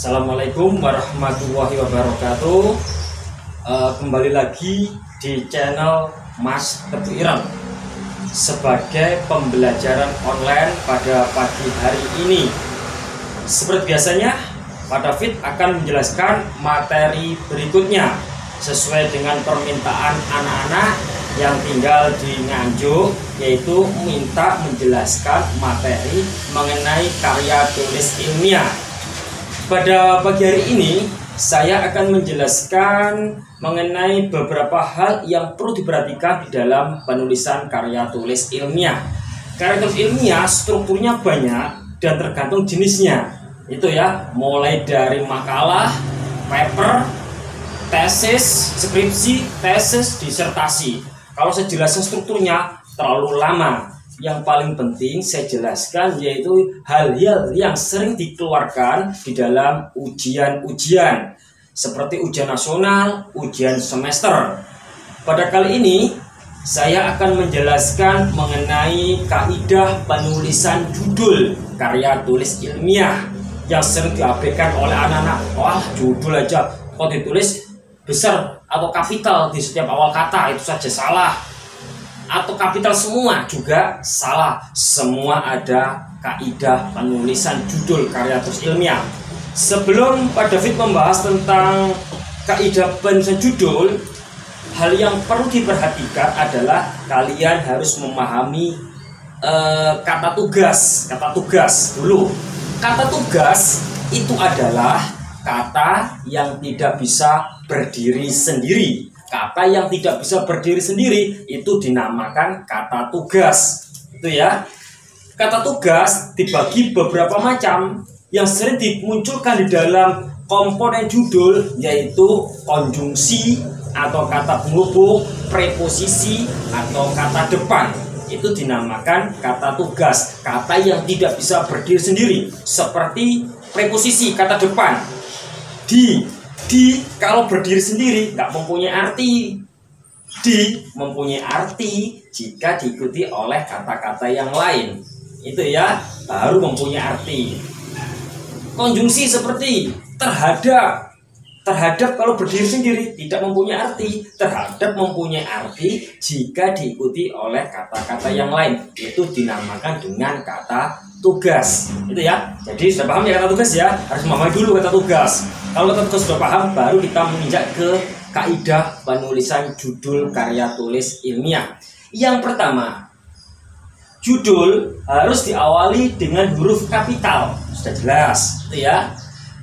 Assalamualaikum warahmatullahi wabarakatuh. Kembali lagi di channel Mas Teguh Ireng sebagai pembelajaran online pada pagi hari ini. Seperti biasanya, Pak David akan menjelaskan materi berikutnya sesuai dengan permintaan anak-anak yang tinggal di Nganjuk, yaitu minta menjelaskan materi mengenai karya tulis ilmiah. Pada pagi hari ini saya akan menjelaskan mengenai beberapa hal yang perlu diperhatikan di dalam penulisan karya tulis ilmiah. Karya tulis ilmiah strukturnya banyak dan tergantung jenisnya. Itu ya, mulai dari makalah, paper, tesis, skripsi, tesis, disertasi. Kalau saya jelaskan strukturnya terlalu lama. Yang paling penting saya jelaskan yaitu hal-hal yang sering dikeluarkan di dalam ujian-ujian seperti ujian nasional, ujian semester. Pada kali ini saya akan menjelaskan mengenai kaidah penulisan judul karya tulis ilmiah yang sering diabaikan oleh anak-anak. Wah, judul aja kok ditulis besar atau kapital di setiap awal kata, itu saja salah. Atau kapital semua juga salah. Semua ada kaidah penulisan judul karya tulis ilmiah. Sebelum Pak David membahas tentang kaidah penulisan judul, hal yang perlu diperhatikan adalah kalian harus memahami kata tugas. Kata tugas dulu. Kata tugas itu adalah kata yang tidak bisa berdiri sendiri. Kata yang tidak bisa berdiri sendiri itu dinamakan kata tugas. Itu ya. Kata tugas dibagi beberapa macam yang sering dimunculkan di dalam komponen judul, yaitu konjungsi atau kata penghubung, preposisi atau kata depan. Itu dinamakan kata tugas. Kata yang tidak bisa berdiri sendiri, seperti preposisi kata depan. Di kalau berdiri sendiri nggak mempunyai arti. Di mempunyai arti jika diikuti oleh kata-kata yang lain. Itu ya, baru mempunyai arti. Konjungsi seperti terhadap. Terhadap kalau berdiri sendiri tidak mempunyai arti. Terhadap mempunyai arti jika diikuti oleh kata-kata yang lain. Itu dinamakan dengan kata tugas. Itu ya. Jadi sudah paham ya kata tugas ya? Harus memahami dulu kata tugas. Kalau kata tugas sudah paham, baru kita menginjak ke kaidah penulisan judul karya tulis ilmiah. Yang pertama, judul harus diawali dengan huruf kapital. Sudah jelas, itu ya.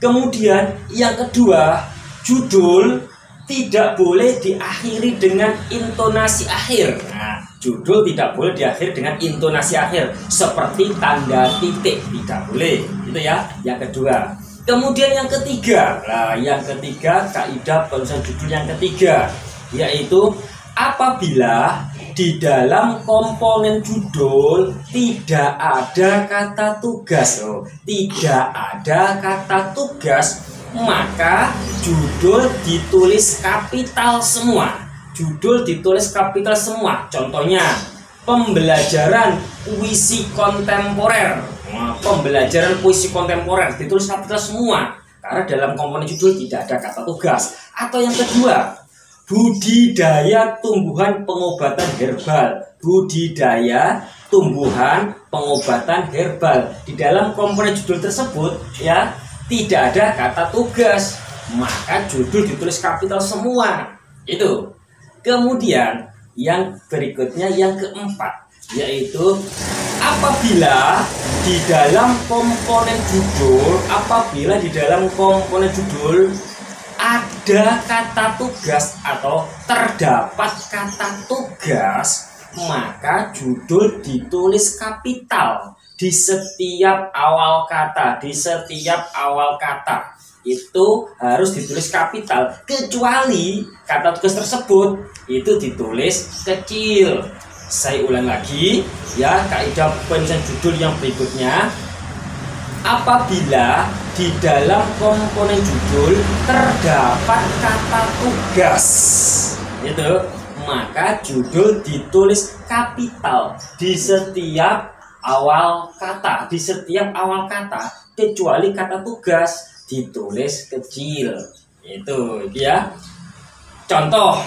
Kemudian yang kedua, judul tidak boleh diakhiri dengan intonasi akhir. Nah, judul tidak boleh diakhiri dengan intonasi akhir seperti tanda titik, tidak boleh. Itu ya, yang kedua. Kemudian yang ketiga, kaidah penulisan judul yang ketiga, yaitu apabila di dalam komponen judul tidak ada kata tugas, tidak ada kata tugas, maka judul ditulis kapital semua. Judul ditulis kapital semua. Contohnya, pembelajaran puisi kontemporer. Pembelajaran puisi kontemporer ditulis kapital semua karena dalam komponen judul tidak ada kata tugas. Atau yang kedua, budidaya tumbuhan pengobatan herbal. Budidaya tumbuhan pengobatan herbal. Di dalam komponen judul tersebut ya tidak ada kata tugas, maka judul ditulis kapital semua. Itu. Kemudian yang berikutnya, yang keempat, yaitu apabila di dalam komponen judul ada kata tugas atau terdapat kata tugas, maka judul ditulis kapital di setiap awal kata. Di setiap awal kata itu harus ditulis kapital, kecuali kata tugas tersebut itu ditulis kecil. Saya ulang lagi ya, kaidah penulisan judul yang berikutnya. Apabila di dalam komponen judul terdapat kata tugas, itu maka judul ditulis kapital di setiap awal kata, kecuali kata tugas ditulis kecil. Itu ya. Contoh,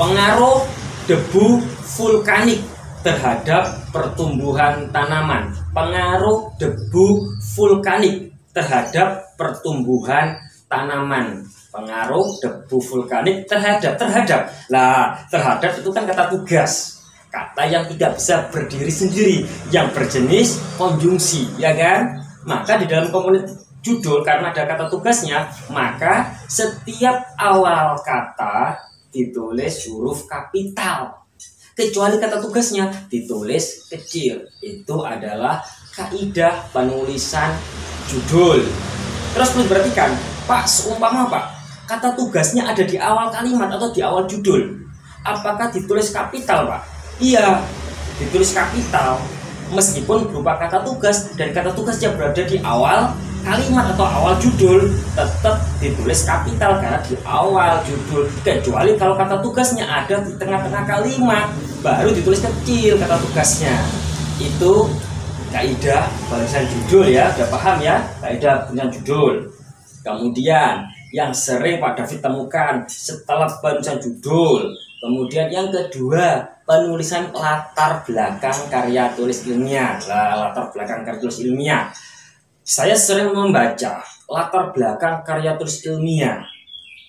pengaruh debu vulkanik terhadap pertumbuhan tanaman. Pengaruh debu vulkanik terhadap pertumbuhan tanaman. Pengaruh debu vulkanik terhadap. Lah, terhadap itu kan kata tugas. Kata yang tidak bisa berdiri sendiri, yang berjenis konjungsi, ya kan? Maka di dalam komponen judul karena ada kata tugasnya, maka setiap awal kata ditulis huruf kapital. Kecuali kata tugasnya ditulis kecil. Itu adalah kaidah penulisan judul. Terus perlu diperhatikan, Pak, seumpama Pak, kata tugasnya ada di awal kalimat atau di awal judul, apakah ditulis kapital, Pak? Iya, ditulis kapital. Meskipun berupa kata tugas dan kata tugasnya berada di awal kalimat atau awal judul, tetap ditulis kapital karena di awal judul. Kecuali kalau kata tugasnya ada di tengah-tengah kalimat, baru ditulis kecil kata tugasnya. Itu kaidah penulisan judul ya, udah paham ya kaidah penulisan judul. Kemudian yang sering Pak David temukan setelah penulisan judul, kemudian yang kedua penulisan latar belakang karya tulis ilmiah. Latar belakang karya tulis ilmiah. Saya sering membaca latar belakang karya tulis ilmiah,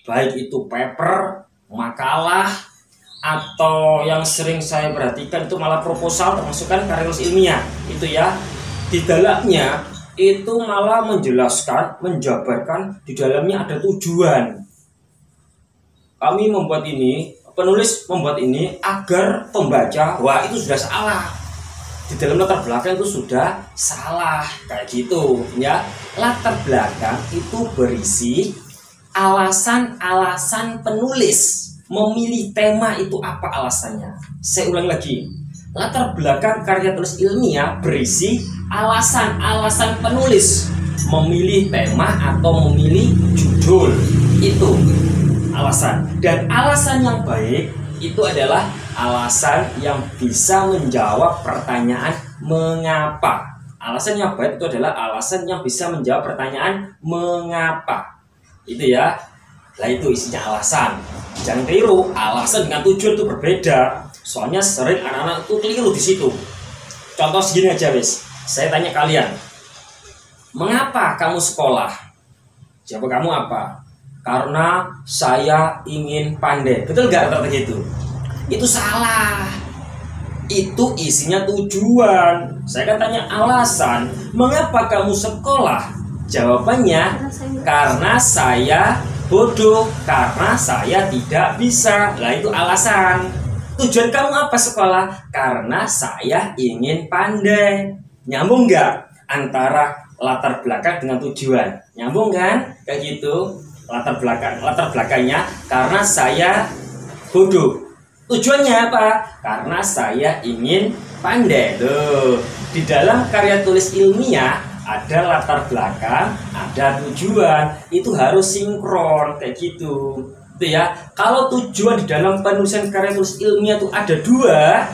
baik itu paper, makalah, atau yang sering saya perhatikan itu malah proposal, termasuk kan karya tulis ilmiah. Itu ya, di dalamnya itu malah menjelaskan, menjabarkan di dalamnya ada tujuan. Kami membuat ini, penulis membuat ini agar pembaca, wah itu sudah salah. Di dalam latar belakang itu sudah salah, kayak gitu ya. Latar belakang itu berisi alasan-alasan penulis memilih tema itu apa alasannya. Saya ulang lagi, latar belakang karya tulis ilmiah berisi alasan-alasan penulis memilih tema atau memilih judul. Itu alasan, dan alasan yang baik itu adalah alasan yang bisa menjawab pertanyaan mengapa. Alasan yang baik itu adalah alasan yang bisa menjawab pertanyaan mengapa. Itu ya. Nah itu isinya alasan. Jangan keliru, alasan dengan tujuan itu berbeda. Soalnya sering anak-anak itu keliru di situ. Contoh segini aja wis. Saya tanya kalian, mengapa kamu sekolah? Jawab kamu apa? Karena saya ingin pandai. Betul nggak kata gitu? Itu salah. Itu isinya tujuan. Saya kan tanya alasan. Mengapa kamu sekolah? Jawabannya karena saya bodoh, karena saya tidak bisa. Lah itu alasan. Tujuan kamu apa sekolah? Karena saya ingin pandai. Nyambung nggak antara latar belakang dengan tujuan? Nyambung kan? Kayak gitu. Latar belakangnya karena saya bodoh. Tujuannya apa? Karena saya ingin pandai. Loh, di dalam karya tulis ilmiah ada latar belakang, ada tujuan. Itu harus sinkron kayak gitu. Itu ya. Kalau tujuan di dalam penulisan karya tulis ilmiah itu ada dua,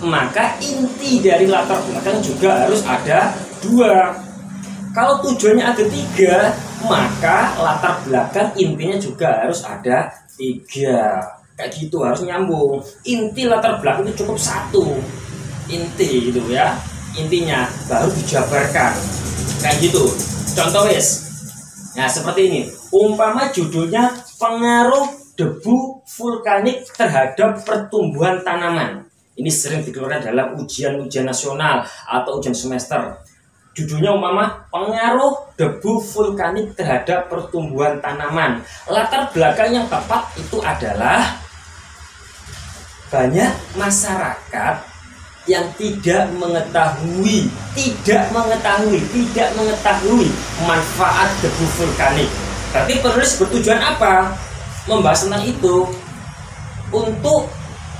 maka inti dari latar belakang juga harus ada dua. Kalau tujuannya ada tiga, maka latar belakang intinya juga harus ada tiga. Kayak gitu, harus nyambung. Inti latar belakang itu cukup satu. Inti gitu ya. Intinya baru dijabarkan. Kayak gitu. Contoh wis. Nah, seperti ini. Umpama judulnya pengaruh debu vulkanik terhadap pertumbuhan tanaman. Ini sering dikeluarkan dalam ujian-ujian nasional atau ujian semester. Judulnya umpama pengaruh debu vulkanik terhadap pertumbuhan tanaman. Latar belakang yang tepat itu adalah banyak masyarakat yang tidak mengetahui manfaat debu vulkanik. Berarti penulis bertujuan apa? Membahas tentang itu untuk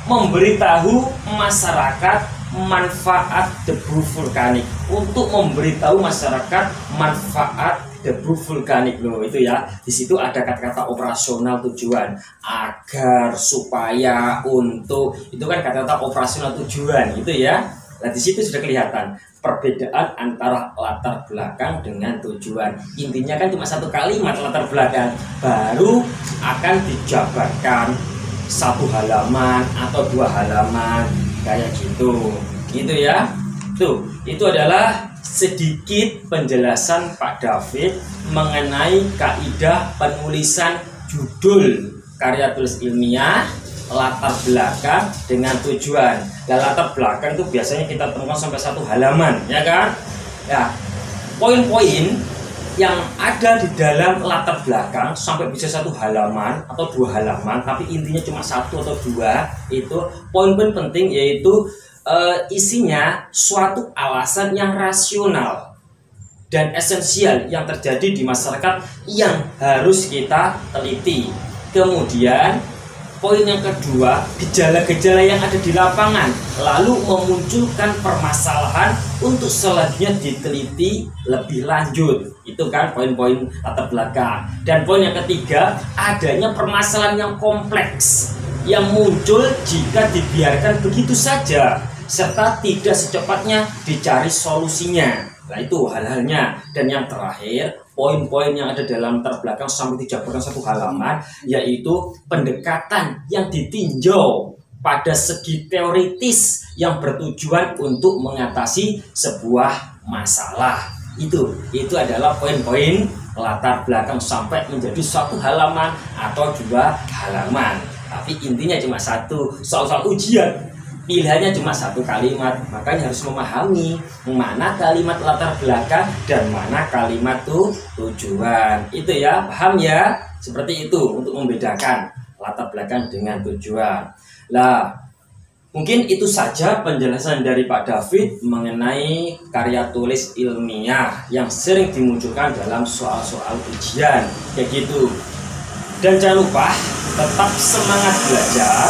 memberitahu masyarakat manfaat debu vulkanik, untuk memberitahu masyarakat manfaat debu vulkanik. Loh itu ya, di situ ada kata-kata operasional tujuan, agar, supaya, untuk, itu kan kata-kata operasional tujuan gitu ya. Nah, di situ sudah kelihatan perbedaan antara latar belakang dengan tujuan. Intinya kan cuma satu kalimat latar belakang, baru akan dijabarkan satu halaman atau dua halaman kayak gitu. Gitu ya. Tuh, itu adalah sedikit penjelasan Pak David mengenai kaidah penulisan judul karya tulis ilmiah, latar belakang dengan tujuan. Nah, latar belakang itu biasanya kita temukan sampai satu halaman, ya kan? Ya, poin-poin yang ada di dalam latar belakang sampai bisa satu halaman atau dua halaman, tapi intinya cuma satu atau dua, itu poin-poin penting, yaitu isinya suatu alasan yang rasional dan esensial yang terjadi di masyarakat yang harus kita teliti. Kemudian poin yang kedua, gejala-gejala yang ada di lapangan, lalu memunculkan permasalahan untuk selanjutnya diteliti lebih lanjut. Itu kan poin-poin latar belakang. Dan poin yang ketiga, adanya permasalahan yang kompleks yang muncul jika dibiarkan begitu saja serta tidak secepatnya dicari solusinya. Nah, itu hal-halnya. Dan yang terakhir, poin-poin yang ada dalam latar belakang sampai dijabarkan satu halaman, yaitu pendekatan yang ditinjau pada segi teoritis yang bertujuan untuk mengatasi sebuah masalah. Itu adalah poin-poin latar belakang sampai menjadi satu halaman atau dua halaman. Tapi intinya cuma satu. Soal-soal ujian pilihannya cuma satu kalimat, makanya harus memahami mana kalimat latar belakang dan mana kalimat tujuan. Itu ya, paham ya? Seperti itu untuk membedakan latar belakang dengan tujuan. Lah, mungkin itu saja penjelasan dari Pak David mengenai karya tulis ilmiah yang sering dimunculkan dalam soal-soal ujian, kayak gitu. Dan jangan lupa tetap semangat belajar.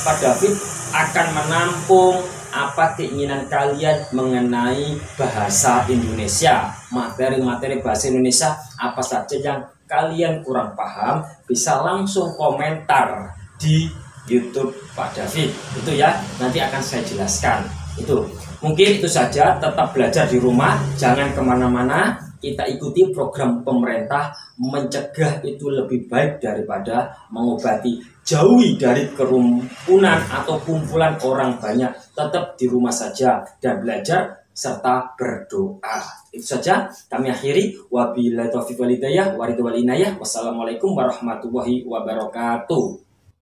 Pak David akan menampung apa keinginan kalian mengenai bahasa Indonesia, materi-materi bahasa Indonesia apa saja yang kalian kurang paham, bisa langsung komentar di YouTube Pak David. Itu ya, nanti akan saya jelaskan. Itu mungkin itu saja. Tetap belajar di rumah, jangan kemana-mana. Kita ikuti program pemerintah, mencegah itu lebih baik daripada mengobati. Jauhi dari kerumunan atau kumpulan orang banyak. Tetap di rumah saja dan belajar serta berdoa. Itu saja kami akhiri. Wabillahi taufiq wal hidayah, wassalamualaikum warahmatullahi wabarakatuh.